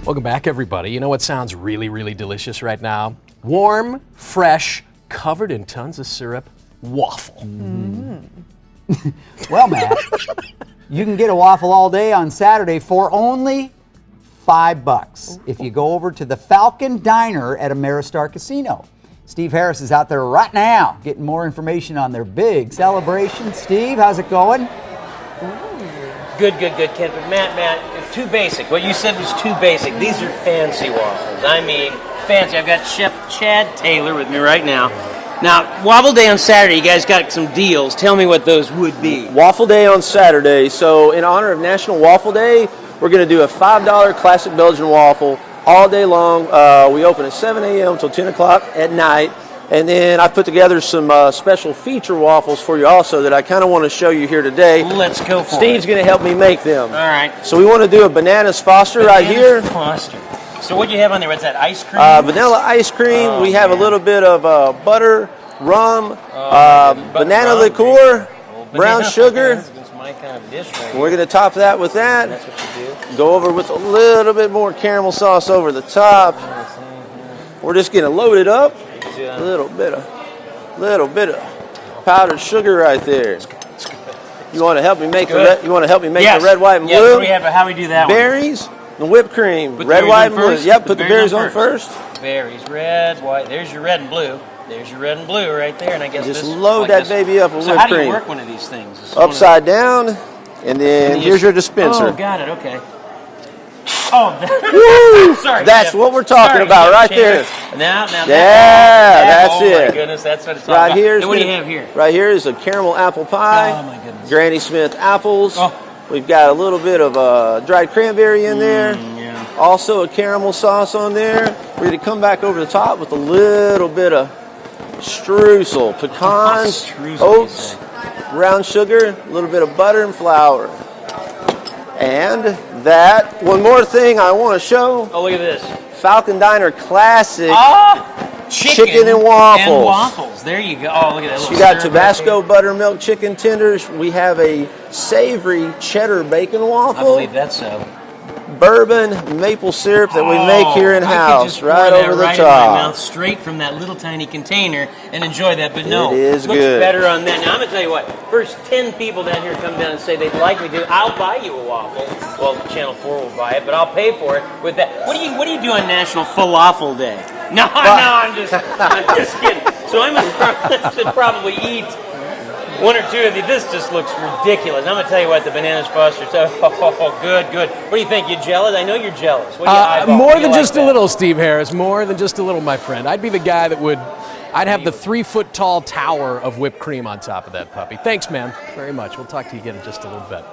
Welcome back, everybody. You know what sounds really, really delicious right now? Warm, fresh, covered in tons of syrup, waffle. Well, Matt, you can get a waffle all day on Saturday for only $5 if you go over to the Falcon Diner at Ameristar Casino. Steve Harris is out there right now getting more information on their big celebration. Steve, how's it going? Good, Ken. But Matt, it's too basic. What you said was too basic. These are fancy waffles. I mean, fancy. I've got Chef Chad Taylor with me right now. Now, Waffle Day on Saturday, you guys got some deals. Tell me what those would be. Waffle Day on Saturday. So in honor of National Waffle Day, we're going to do a $5 classic Belgian waffle all day long. We open at 7 a.m. until 10 o'clock at night. And then I put together some special feature waffles for you also that I kind of want to show you here today. Let's go for Steve's going to help me make them. All right. So we want to do a Bananas Foster right here. Foster. So what do you have on there? What's that, ice cream? Vanilla ice cream. We have a little bit of butter, rum, banana liqueur, brown sugar. That's my kind of dish right We're going to top that with that. That's what you do. Go over with a little bit more caramel sauce over the top. We're just going to load it up. A little bit of powdered sugar right there. You want to help me make the red? You want to help me make the red, white, and blue? Yes. What do we have? How we do that? Berries and whipped cream. Red, white, and blue. Yep. Put the berries on first. Berries, red, white. There's your red and blue. There's your red and blue right there. And I guess just this, load that baby up with whipped cream. So how do you work one of these things? Upside down, and then here's your dispenser. Oh, got it. Okay. Oh, sorry. That's what we're talking about right there. Now, that's it. Oh my goodness, that's what it's all right about. here. What do you have here? Right here is a caramel apple pie. Oh my goodness. Granny Smith apples. Oh. We've got a little bit of dried cranberry in there. Yeah. Also a caramel sauce on there. We're going to come back over the top with a little bit of streusel, pecans, oats, brown sugar, a little bit of butter and flour. And that, one more thing I want to show. Oh, look at this. Falcon Diner Classic Chicken and waffles. And waffles. There you go. Oh, look at that. You got Tabasco buttermilk chicken tenders. We have a savory cheddar bacon waffle. I believe that's so. Bourbon maple syrup that we make here in house, right over the top. In my mouth, straight from that little tiny container, and enjoy that. But no, it is looks good. Better on that. Now I'm gonna tell you what. First 10 people down here come down and say they'd like me to. I'll buy you a waffle. Well, Channel 4 will buy it, but I'll pay for it with that. What do you do on National Falafel Day? No, I'm just kidding. So I should probably eat one or two of these. This just looks ridiculous. I'm going to tell you what, the Bananas Foster. Oh, good. What do you think? You jealous? I know you're jealous. What do you eyeball? More than just a little, Steve Harris. More than just a little, my friend. I'd be the guy that I'd have the 3-foot tall tower of whipped cream on top of that puppy. Thanks, man, very much. We'll talk to you again in just a little bit.